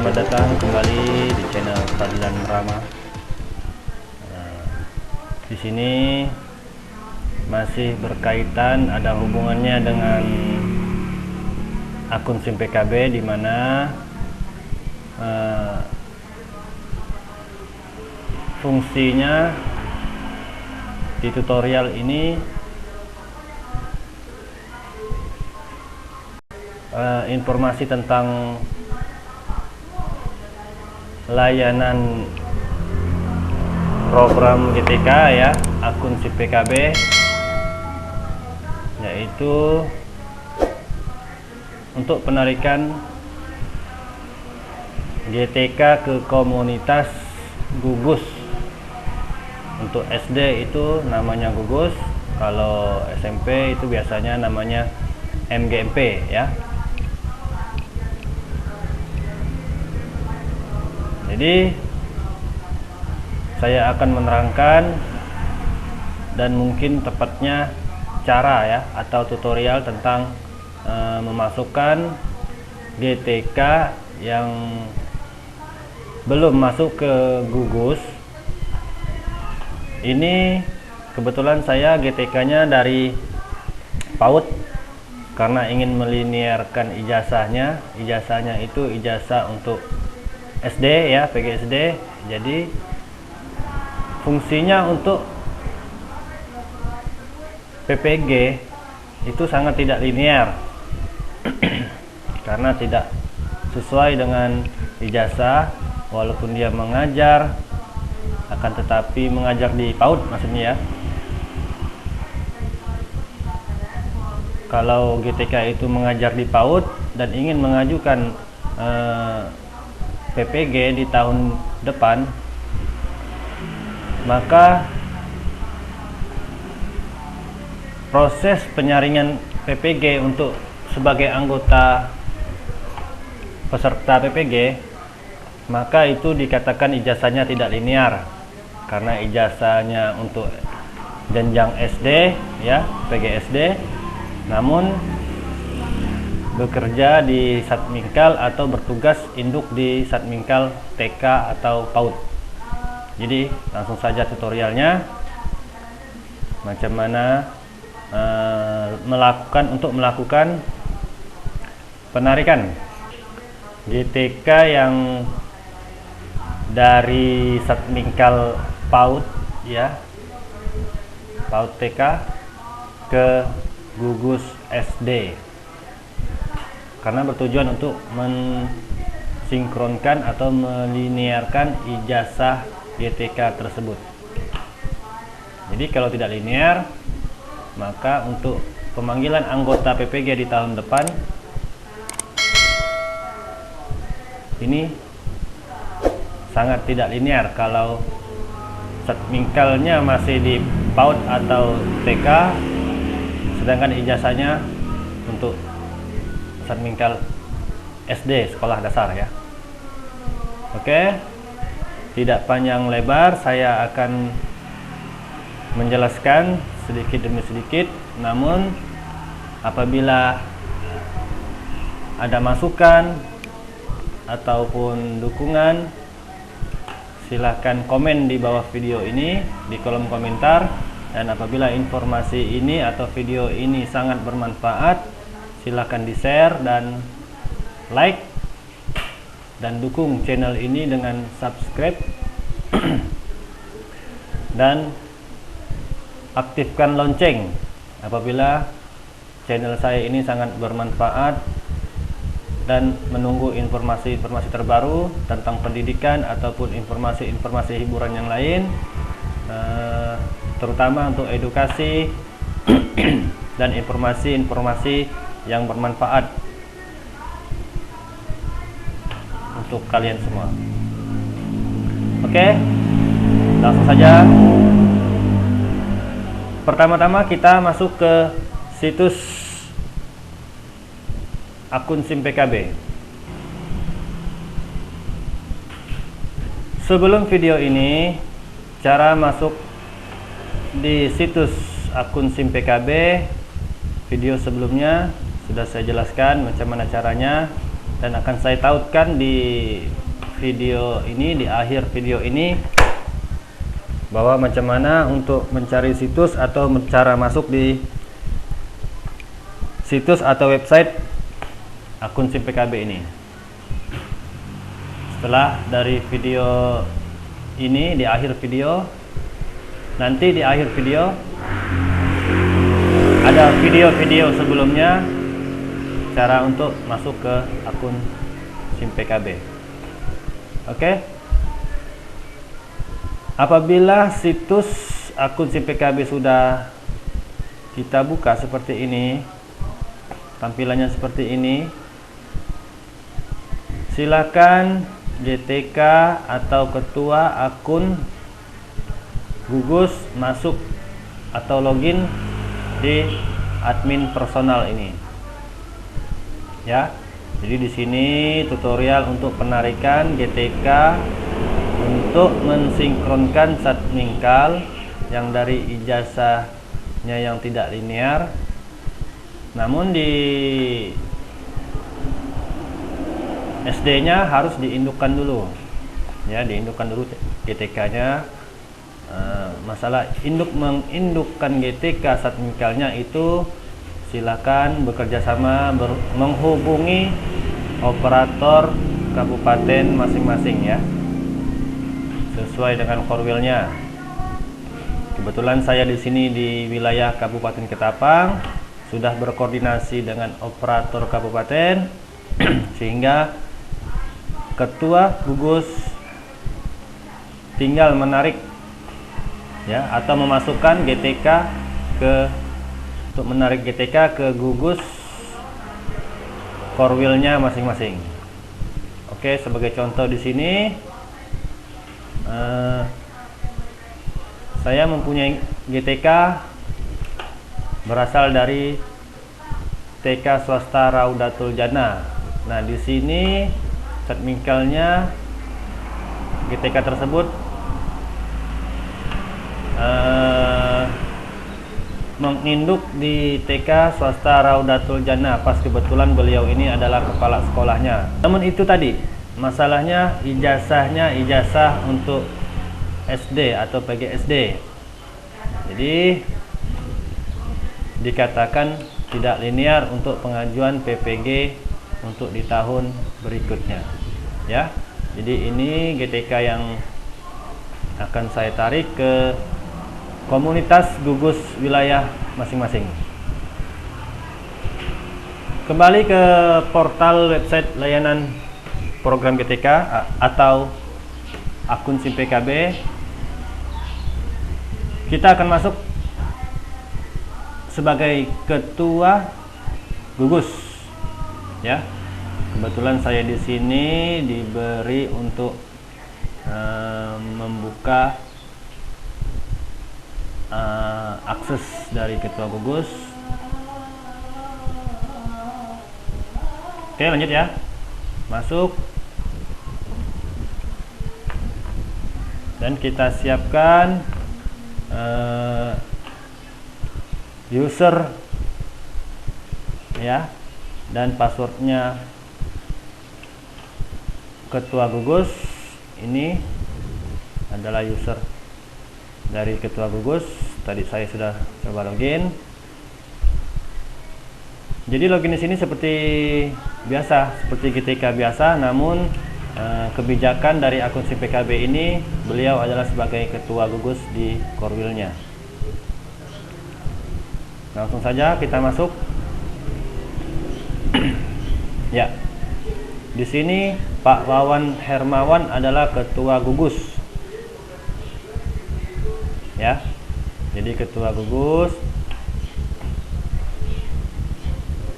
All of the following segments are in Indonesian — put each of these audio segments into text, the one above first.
selamat datang kembali di channel Fadlan Rama. Di sini masih berkaitan, ada hubungannya dengan akun SIM PKB, di mana fungsinya di tutorial ini informasi tentang layanan program GTK ya, akun SIM PKB, yaitu untuk penarikan GTK ke komunitas Gugus. Untuk SD itu namanya Gugus, kalau SMP itu biasanya namanya MGMP ya. Jadi saya akan menerangkan dan mungkin tepatnya cara ya, atau tutorial tentang memasukkan GTK yang belum masuk ke Gugus. Ini kebetulan saya GTK-nya dari PAUD karena ingin melinearkan ijazahnya. Ijazahnya itu ijazah untuk SD ya, PGSD. Jadi fungsinya untuk PPG itu sangat tidak linear karena tidak sesuai dengan ijazah, walaupun dia mengajar, akan tetapi mengajar di PAUD maksudnya ya. Kalau GTK itu mengajar di PAUD dan ingin mengajukan PPG di tahun depan, maka proses penyaringan PPG untuk sebagai anggota peserta PPG, maka itu dikatakan ijazahnya tidak linear, karena ijazahnya untuk jenjang SD ya, PGSD, namun bekerja di Satmingkal atau bertugas induk di Satmingkal TK atau PAUD. Jadi langsung saja tutorialnya, macam mana melakukan penarikan GTK yang dari Satmingkal PAUD ya, PAUD TK ke Gugus SD, karena bertujuan untuk mensinkronkan atau melinearkan ijazah GTK tersebut. Jadi kalau tidak linear, maka untuk pemanggilan anggota PPG di tahun depan ini sangat tidak linear. Kalau Satmingkalnya masih di PAUD atau TK, sedangkan ijazahnya untuk Satmingkal SD, sekolah dasar ya. Oke, tidak panjang lebar, saya akan menjelaskan sedikit demi sedikit. Namun apabila ada masukan ataupun dukungan, silahkan komen di bawah video ini di kolom komentar. Dan apabila informasi ini atau video ini sangat bermanfaat, silahkan di share dan like, dan dukung channel ini dengan subscribe dan aktifkan lonceng apabila channel saya ini sangat bermanfaat, dan menunggu informasi-informasi terbaru tentang pendidikan ataupun informasi-informasi hiburan yang lain, terutama untuk edukasi dan informasi-informasi yang bermanfaat untuk kalian semua. Oke, langsung saja. Pertama-tama kita masuk ke situs akun SIM PKB. Sebelum video ini, cara masuk di situs akun SIM PKB, video sebelumnya sudah saya jelaskan macam mana caranya. dan akan saya tautkan di video ini, di akhir video ini, bahwa macam mana untuk mencari situs atau cara masuk di situs atau website akun SIM PKB ini. Setelah dari video ini, di akhir video, nanti di akhir video ada video-video sebelumnya cara untuk masuk ke akun SIM PKB. Oke. Apabila situs akun SIM PKB sudah kita buka seperti ini, tampilannya seperti ini, silakan GTK atau ketua akun gugus masuk atau login di admin personal ini. Ya. Jadi di sini tutorial untuk penarikan GTK untuk mensinkronkan satmingkal yang dari ijazahnya yang tidak linear. Namun di SD-nya harus diindukkan dulu. Ya, diindukkan dulu GTK-nya. Masalah mengindukkan GTK satmingkalnya itu silakan bekerja sama menghubungi operator kabupaten masing-masing ya, sesuai dengan korwilnya. Kebetulan saya di sini di wilayah Kabupaten Ketapang sudah berkoordinasi dengan operator kabupaten sehingga ketua gugus tinggal menarik ya, atau memasukkan GTK untuk menarik GTK ke gugus korwilnya masing-masing. Oke, sebagai contoh di sini saya mempunyai GTK berasal dari TK swasta Raudatul Jannah. Nah, di sini satmingkalnya GTK tersebut menginduk di TK swasta Raudatul Jannah. Pas kebetulan beliau ini adalah kepala sekolahnya. Namun itu tadi masalahnya ijazah untuk SD atau PGSD. Jadi dikatakan tidak linear untuk pengajuan PPG untuk di tahun berikutnya. Ya. Jadi ini GTK yang akan saya tarik ke komunitas gugus wilayah masing-masing. Kembali ke portal website layanan program GTK atau akun SIM PKB. Kita akan masuk sebagai ketua gugus. Ya. Kebetulan saya di sini diberi untuk membuka akses dari ketua gugus. Oke, lanjut ya. Masuk. Dan kita siapkan user ya, dan passwordnya ketua gugus. Ini adalah user dari ketua gugus. Tadi saya sudah coba login. Jadi login di sini seperti biasa, seperti GTK biasa, namun kebijakan dari akun SIM PKB ini beliau adalah sebagai ketua gugus di korwilnya. Langsung saja kita masuk. Ya. Di sini Pak Wawan Hermawan adalah ketua gugus. Ya. Jadi ketua gugus.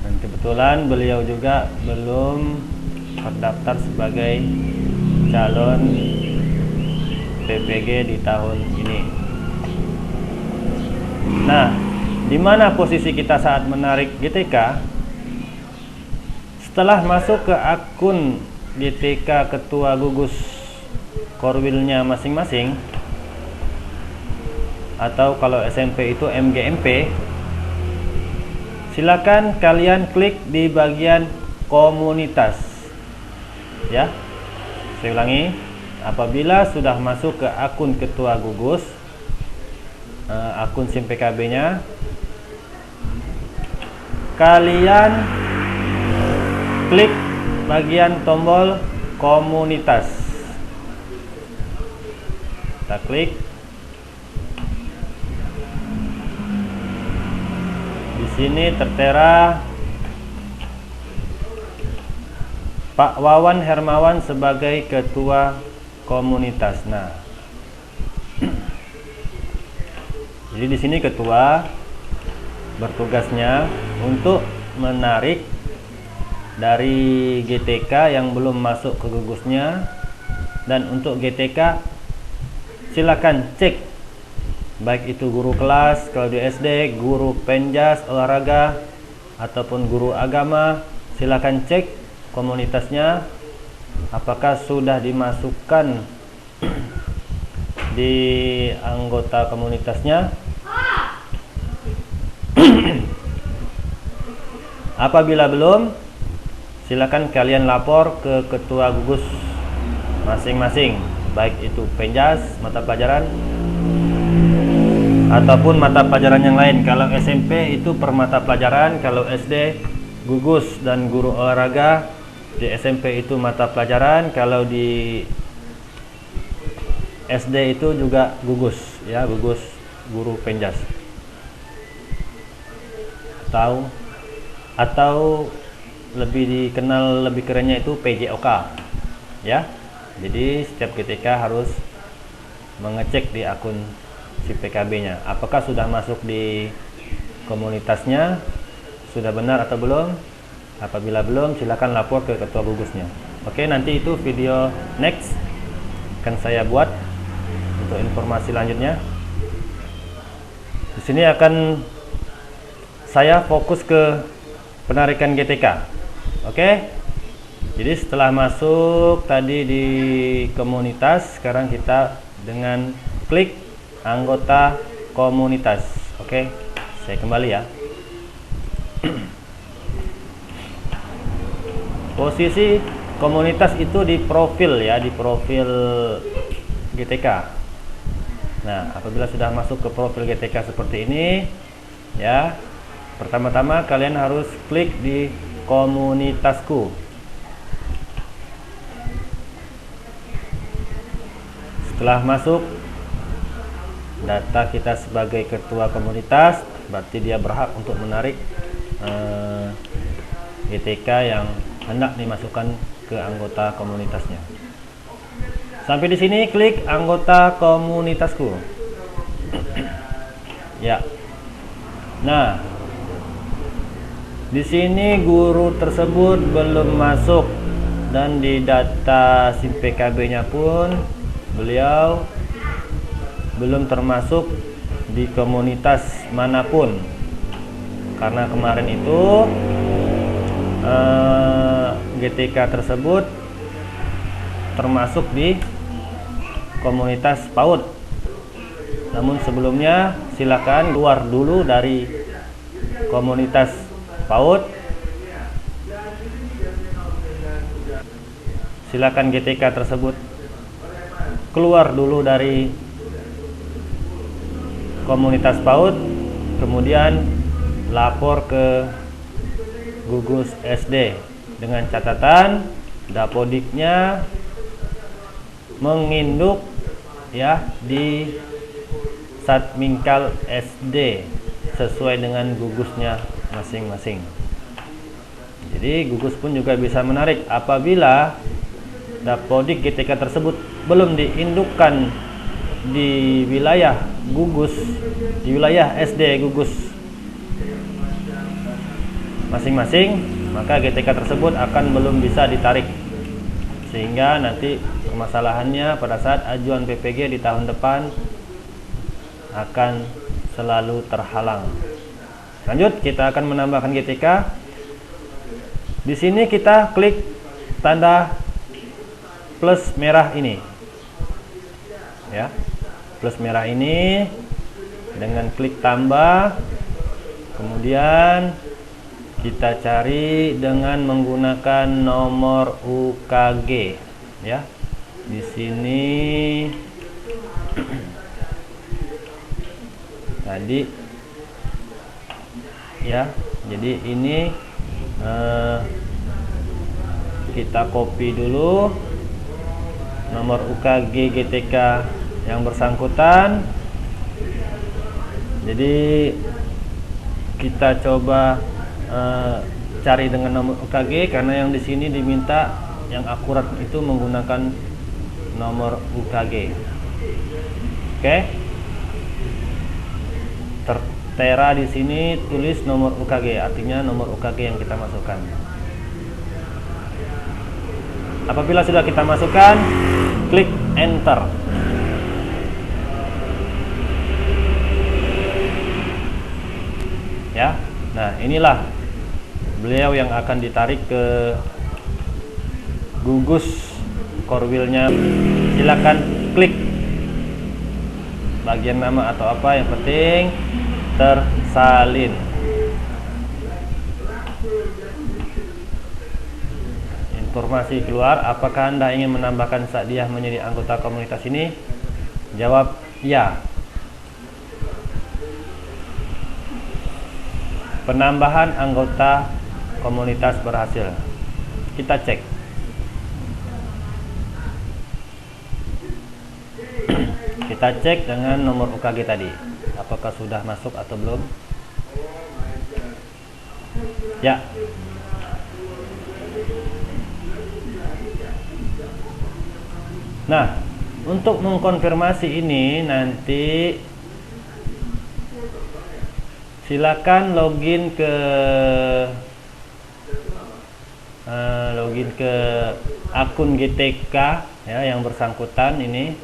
Dan kebetulan beliau juga belum terdaftar sebagai calon PPG di tahun ini. Nah, di mana posisi kita saat menarik GTK? Setelah masuk ke akun GTK ketua gugus korwilnya masing-masing, atau kalau SMP itu MGMP, silakan kalian klik di bagian komunitas. Ya, saya ulangi, apabila sudah masuk ke akun ketua gugus, akun SIM PKB-nya, kalian klik bagian tombol komunitas. Kita klik. Di sini tertera Pak Wawan Hermawan sebagai ketua komunitas. Nah, jadi di sini ketua bertugasnya untuk menarik dari GTK yang belum masuk ke gugusnya, dan untuk GTK silakan cek, baik itu guru kelas kalau di SD, guru penjas olahraga ataupun guru agama, silakan cek komunitasnya apakah sudah dimasukkan di anggota komunitasnya. Apabila belum, silakan kalian lapor ke ketua gugus masing-masing, baik itu penjas mata pelajaran ataupun mata pelajaran yang lain. Kalau SMP itu per mata pelajaran, kalau SD gugus dan guru olahraga, di SMP itu mata pelajaran, kalau di SD itu juga gugus, ya, gugus guru penjas. Atau lebih dikenal lebih kerennya itu PJOK, ya. Jadi setiap GTK harus mengecek di akun si PKB-nya apakah sudah masuk di komunitasnya, sudah benar atau belum. Apabila belum, silakan lapor ke ketua gugusnya. Oke, nanti itu video next akan saya buat untuk informasi lanjutnya. Di sini akan saya fokus ke penarikan GTK. Oke. Jadi setelah masuk tadi di komunitas, sekarang kita dengan klik anggota komunitas. Oke. Saya kembali ya. Posisi komunitas itu di profil, ya, di profil GTK. Nah, apabila sudah masuk ke profil GTK seperti ini, ya, pertama-tama kalian harus klik di komunitasku. Setelah masuk data kita sebagai ketua komunitas, berarti dia berhak untuk menarik GTK yang hendak dimasukkan ke anggota komunitasnya. Sampai di sini klik anggota komunitasku. Ya. Nah, di sini guru tersebut belum masuk, dan di data SIM PKB-nya pun beliau belum termasuk di komunitas manapun. Karena kemarin itu GTK tersebut termasuk di komunitas PAUD. Namun sebelumnya silakan keluar dulu dari komunitas PAUD. Silakan GTK tersebut keluar dulu dari komunitas PAUD, kemudian lapor ke gugus SD dengan catatan dapodiknya menginduk, ya, di Satmingkal SD sesuai dengan gugusnya masing-masing. Jadi gugus pun juga bisa menarik apabila dapodik GTK tersebut belum diindukkan di wilayah gugus, di wilayah SD gugus masing-masing, maka GTK tersebut akan belum bisa ditarik, sehingga nanti permasalahannya pada saat ajuan PPG di tahun depan akan selalu terhalang. Lanjut, kita akan menambahkan GTK. Di sini kita klik tanda plus merah ini, ya, plus merah ini dengan klik tambah, kemudian kita cari dengan menggunakan nomor UKG ya. Di sini tadi ya. Jadi ini kita copy dulu nomor UKG GTK yang bersangkutan. Jadi kita coba cari dengan nomor UKG, karena yang di sini diminta yang akurat itu menggunakan nomor UKG. Oke. Tertera di sini tulis nomor UKG, artinya nomor UKG yang kita masukkan. Apabila sudah kita masukkan, klik enter. Ya. Nah, inilah beliau yang akan ditarik ke gugus core wheel-nya. Silakan klik bagian nama atau apa, yang penting tersalin. Informasi keluar. Apakah Anda ingin menambahkan Sa'diyah menjadi anggota komunitas ini? Jawab ya. Penambahan anggota komunitas berhasil. Kita cek. Kita cek dengan nomor UKG tadi, apakah sudah masuk atau belum. Ya. Nah, untuk mengkonfirmasi ini nanti silakan login ke akun GTK ya yang bersangkutan ini.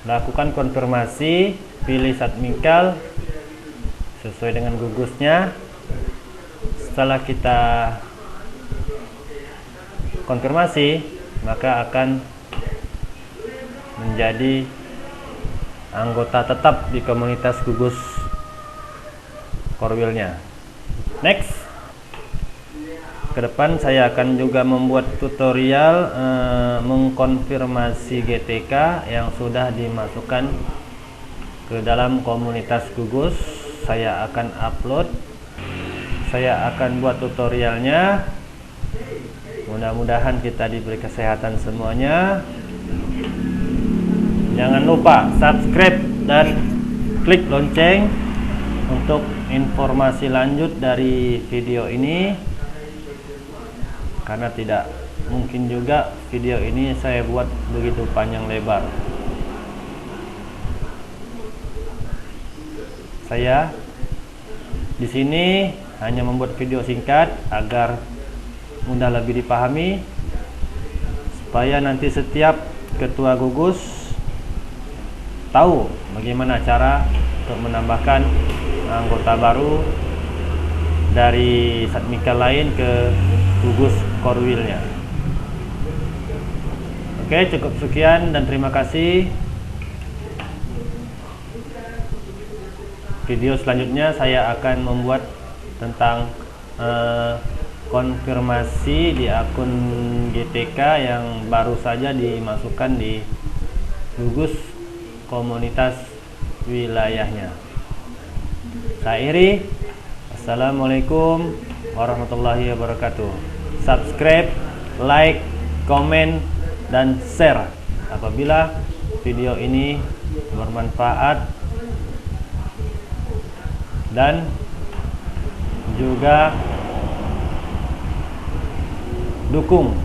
Lakukan konfirmasi, pilih Satmikal sesuai dengan gugusnya. Setelah kita konfirmasi, maka akan menjadi anggota tetap di komunitas gugus core wheel-nya. Next, ke depan saya akan juga membuat tutorial mengkonfirmasi GTK yang sudah dimasukkan ke dalam komunitas gugus. Saya akan upload, saya akan buat tutorialnya. Mudah-mudahan kita diberi kesehatan semuanya. Jangan lupa subscribe dan klik lonceng untuk informasi lanjut dari video ini, karena tidak mungkin juga video ini saya buat begitu panjang lebar. Saya di sini hanya membuat video singkat agar mudah lebih dipahami, supaya nanti setiap ketua gugus tahu bagaimana cara untuk menambahkan anggota baru dari Satmikal lain ke gugus core wheel-nya. Oke, cukup sekian dan terima kasih. Video selanjutnya saya akan membuat tentang konfirmasi di akun GTK yang baru saja dimasukkan di gugus komunitas wilayahnya. Saya Iri. Assalamualaikum warahmatullahi wabarakatuh. Subscribe, like, komen, dan share apabila video ini bermanfaat, dan juga dukung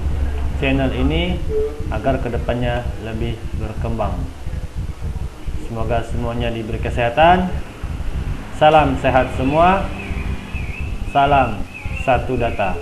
channel ini agar kedepannya lebih berkembang. Semoga semuanya diberi kesehatan. Salam sehat semua. Salam satu data.